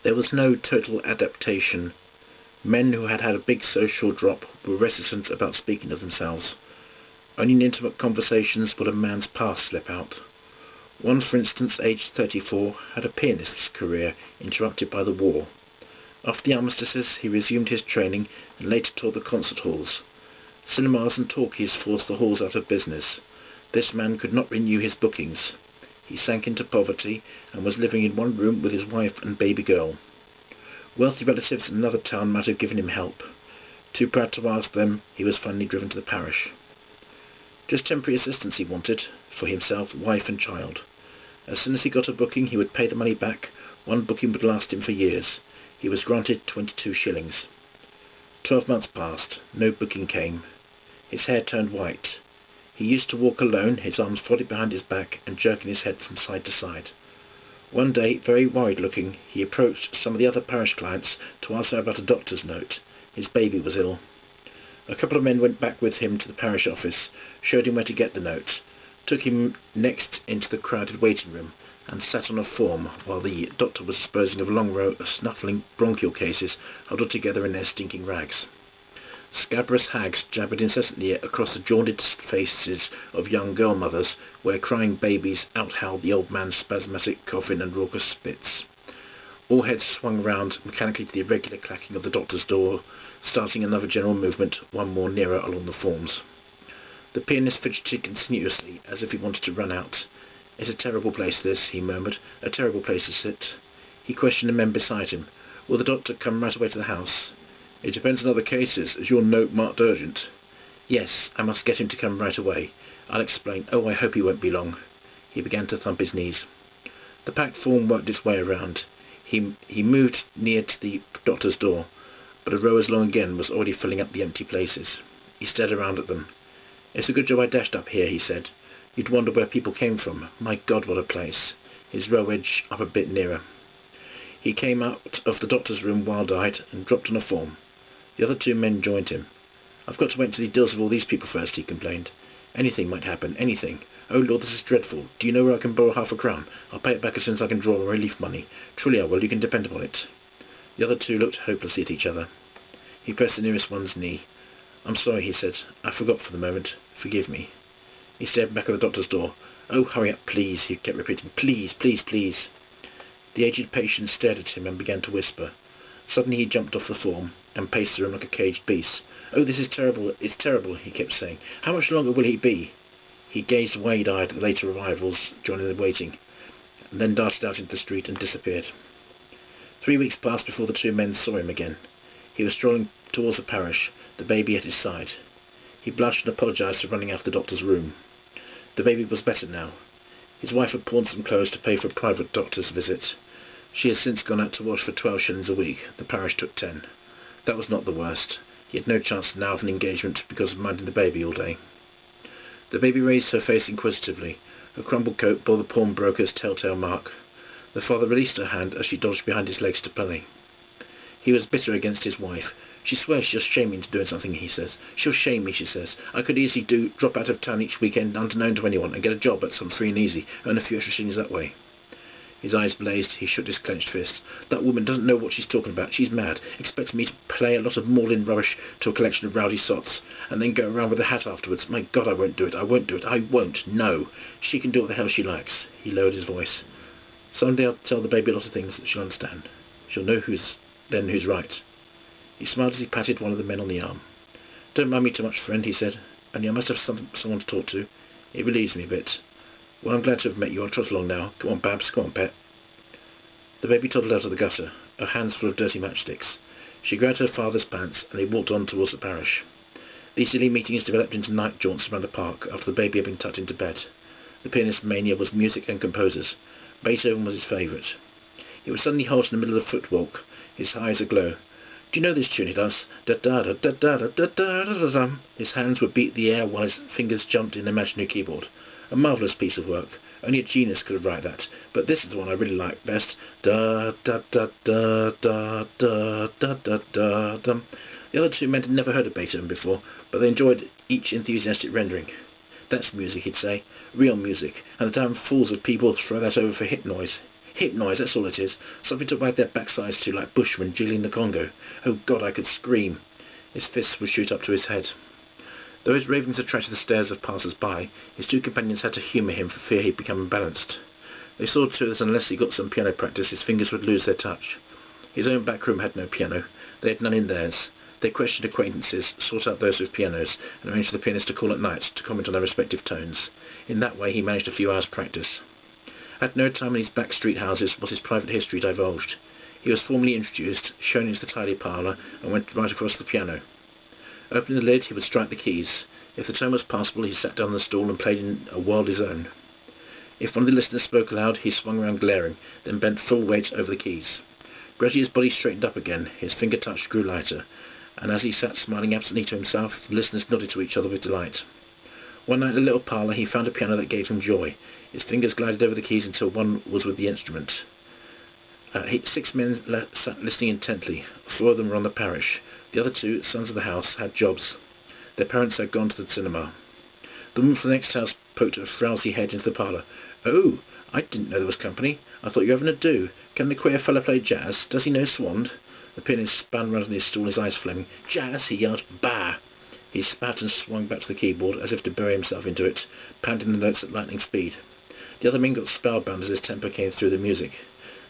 There was no total adaptation. Men who had had a big social drop were reticent about speaking of themselves. Only in intimate conversations would a man's past slip out. One, for instance, aged 34, had a pianist's career interrupted by the war. After the armistices, he resumed his training and later toured the concert halls. Cinemas and talkies forced the halls out of business. This man could not renew his bookings. He sank into poverty and was living in one room with his wife and baby girl. Wealthy relatives in another town might have given him help. Too proud to ask them, he was finally driven to the parish. Just temporary assistance he wanted, for himself, wife and child. As soon as he got a booking, he would pay the money back. One booking would last him for years. He was granted 22 shillings. 12 months passed. No booking came. His hair turned white. He used to walk alone, his arms folded behind his back and jerking his head from side to side. One day, very worried looking, he approached some of the other parish clients to ask them about a doctor's note. His baby was ill. A couple of men went back with him to the parish office, showed him where to get the note, took him next into the crowded waiting room, and sat on a form while the doctor was disposing of a long row of snuffling bronchial cases huddled together in their stinking rags. Scabrous hags jabbered incessantly across the jaundiced faces of young girl mothers, where crying babies out-howled the old man's spasmodic coughing and raucous spits. All heads swung round mechanically to the irregular clacking of the doctor's door, starting another general movement, one more nearer along the forms. The pianist fidgeted continuously, as if he wanted to run out. "It's a terrible place, this," he murmured. "A terrible place to sit." He questioned the men beside him. "Will the doctor come right away to the house?" "It depends on other cases. Is your note marked urgent?" "Yes, I must get him to come right away. I'll explain. Oh, I hope he won't be long." He began to thump his knees. The packed form worked its way around. He moved near to the doctor's door, but a row as long again was already filling up the empty places. He stared around at them. "It's a good job I dashed up here," he said. "You'd wonder where people came from. My God, what a place!" His row edged up a bit nearer. He came out of the doctor's room wild-eyed and dropped on a form. The other two men joined him. "I've got to wait until he deals with all these people first," he complained. "Anything might happen, anything. Oh Lord, this is dreadful. Do you know where I can borrow £0.50? I'll pay it back as soon as I can draw relief money. Truly I will, you can depend upon it." The other two looked hopelessly at each other. He pressed the nearest one's knee. "I'm sorry," he said. "I forgot for the moment. Forgive me." He stared back at the doctor's door. "Oh, hurry up, please," he kept repeating. "Please, please, please." The aged patient stared at him and began to whisper. Suddenly he jumped off the form and paced the room like a caged beast. "Oh, this is terrible, it's terrible," he kept saying. "How much longer will he be?" He gazed wide-eyed at the later arrivals joining the waiting, and then darted out into the street and disappeared. 3 weeks passed before the two men saw him again. He was strolling towards the parish, the baby at his side. He blushed and apologised for running out of the doctor's room. The baby was better now. His wife had pawned some clothes to pay for a private doctor's visit. She has since gone out to wash for 12 shillings a week. The parish took 10. That was not the worst. He had no chance now of an engagement because of minding the baby all day. The baby raised her face inquisitively. Her crumpled coat bore the pawnbroker's telltale mark. The father released her hand as she dodged behind his legs to play. He was bitter against his wife. "She swears she'll shame me into doing something," he says. "She'll shame me," she says. "I could easily drop out of town each weekend unknown to anyone and get a job at some free and easy, earn a few extra shillings that way." His eyes blazed. He shook his clenched fist. "That woman doesn't know what she's talking about. She's mad. Expects me to play a lot of maudlin rubbish to a collection of rowdy sots, and then go around with a hat afterwards. My God, I won't do it. I won't do it. I won't. No. She can do what the hell she likes." He lowered his voice. "Some day I'll tell the baby a lot of things that she'll understand. She'll know who's right." He smiled as he patted one of the men on the arm. "Don't mind me too much, friend," he said. "Only I must have someone to talk to. It relieves me a bit. Well, I'm glad to have met you. I'll trot along now. Come on, Babs. Come on, pet." The baby toddled out of the gutter, her hands full of dirty matchsticks. She grabbed her father's pants, and they walked on towards the parish. These silly meetings developed into night jaunts around the park after the baby had been tucked into bed. The pianist's mania was music and composers. Beethoven was his favourite. He would suddenly halt in the middle of the footwalk, his eyes aglow. "Do you know this tune?" he'd ask. Da-da-da-da-da-da-da-da-da-da. His hands would beat the air while his fingers jumped in an imaginary keyboard. A marvellous piece of work. Only a genius could have written that. But this is the one I really like best. Da-da-da-da-da-da-da-da-da-da. The other two men had never heard of Beethoven before, but they enjoyed each enthusiastic rendering. "That's music," he'd say. "Real music. And the damn fools of people throw that over for hit noise. Hip noise, that's all it is. Something to wag their backsides to like bushmen jiggling the Congo. Oh God, I could scream. His fists would shoot up to his head. Though his ravings attracted the stares of passers-by, his two companions had to humour him for fear he'd become imbalanced. They saw too that unless he got some piano practice, his fingers would lose their touch. His own back room had no piano. They had none in theirs. They questioned acquaintances, sought out those with pianos, and arranged for the pianist to call at night to comment on their respective tones. In that way he managed a few hours' practice. At no time in his back street houses was his private history divulged. He was formally introduced, shown into the tidy parlour, and went right across to the piano. Opening the lid, he would strike the keys. If the tone was passable, he sat down on the stool and played in a world his own. If one of the listeners spoke aloud, he swung round glaring, then bent full weight over the keys. Gradually his body straightened up again, his finger touch grew lighter, and as he sat smiling absently to himself, the listeners nodded to each other with delight. One night in the little parlour he found a piano that gave him joy. His fingers glided over the keys until one was with the instrument. 6 men sat listening intently. 4 of them were on the Parish. The other 2, sons of the house, had jobs. Their parents had gone to the cinema. The woman from the next house poked a frowsy head into the parlour. "Oh, I didn't know there was company. I thought you were having a do. Can the queer fellow play jazz? Does he know Swand?" The pianist spun round on his stool, his eyes flaming. "Jazz!" he yelled. "Bah!" He spat and swung back to the keyboard, as if to bury himself into it, pounding the notes at lightning speed. The other men got spellbound as his temper came through the music.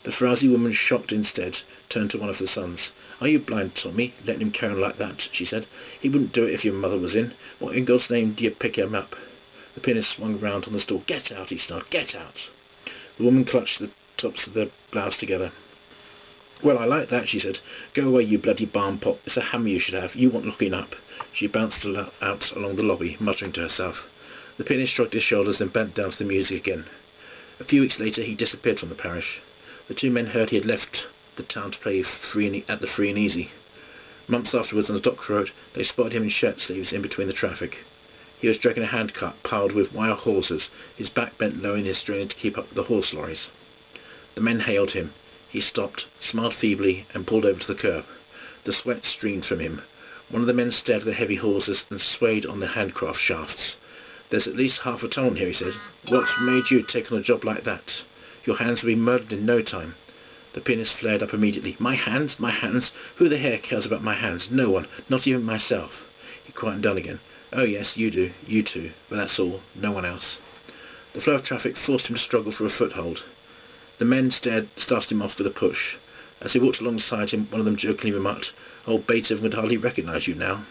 The frowsy woman, shocked instead, turned to one of the sons. "Are you blind, Tommy, letting him carry on like that?" she said. "He wouldn't do it if your mother was in. What in God's name do you pick him up?" The pianist swung round on the stool. "Get out!" he snarled. "Get out!" The woman clutched the tops of their blouse together. "Well, I like that," she said. "Go away, you bloody barn pop. It's a hammer you should have. You want locking up." She bounced out along the lobby, muttering to herself. The pianist shrugged his shoulders and bent down to the music again. A few weeks later he disappeared from the Parish. The 2 men heard he had left the town to play at the Free and Easy. Months afterwards, on the dock road, they spotted him in shirt sleeves in between the traffic. He was dragging a handcart piled with wire hawsers, his back bent low in his straining to keep up with the horse lorries. The men hailed him. He stopped, smiled feebly, and pulled over to the curb. The sweat streamed from him. One of the men stared at the heavy hawsers and swayed on the handcraft shafts. "There's at least half a ton here," he said. "What made you take on a job like that? Your hands will be murdered in no time." The pianist flared up immediately. "My hands? My hands? Who the hell cares about my hands? No one. Not even myself." He quieted down again. "Oh yes, you do. You too. But that's all. No one else." The flow of traffic forced him to struggle for a foothold. The men started him off with a push. As he walked alongside him, one of them jokingly remarked, "Old Beethoven would hardly recognise you now."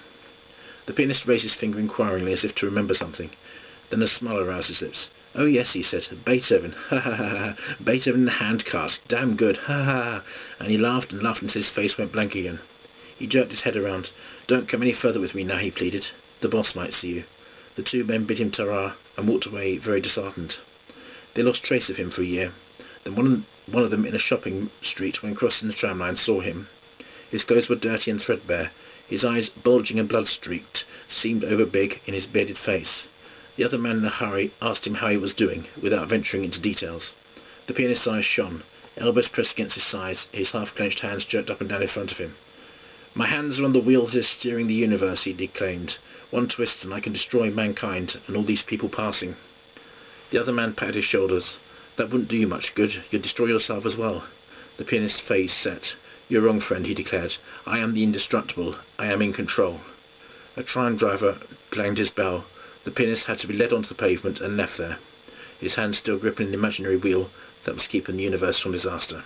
The pianist raised his finger inquiringly as if to remember something. Then a smile aroused his lips. "Oh yes," he said, "Beethoven, ha ha ha ha, Beethoven in the handcart, damn good, ha ha ha," and he laughed and laughed until his face went blank again. He jerked his head around. "Don't come any further with me now," he pleaded. "The boss might see you." The 2 men bid him ta-ra and walked away very disheartened. They lost trace of him for a year. Then one of them in a shopping street, when crossing the tram line, saw him. His clothes were dirty and threadbare. His eyes, bulging and blood-streaked, seemed overbig in his bearded face. The other man in a hurry asked him how he was doing, without venturing into details. The pianist's eyes shone, elbows pressed against his sides, his half-clenched hands jerked up and down in front of him. "My hands are on the wheel that is steering the universe," he declaimed. "One twist and I can destroy mankind and all these people passing." The other man patted his shoulders. "That wouldn't do you much good. You'd destroy yourself as well." The pianist's face set. "You're wrong, friend," he declared. "I am the indestructible. I am in control." A tram driver clanged his bell. The pianist had to be led onto the pavement and left there, his hand still gripping the imaginary wheel that was keeping the universe from disaster.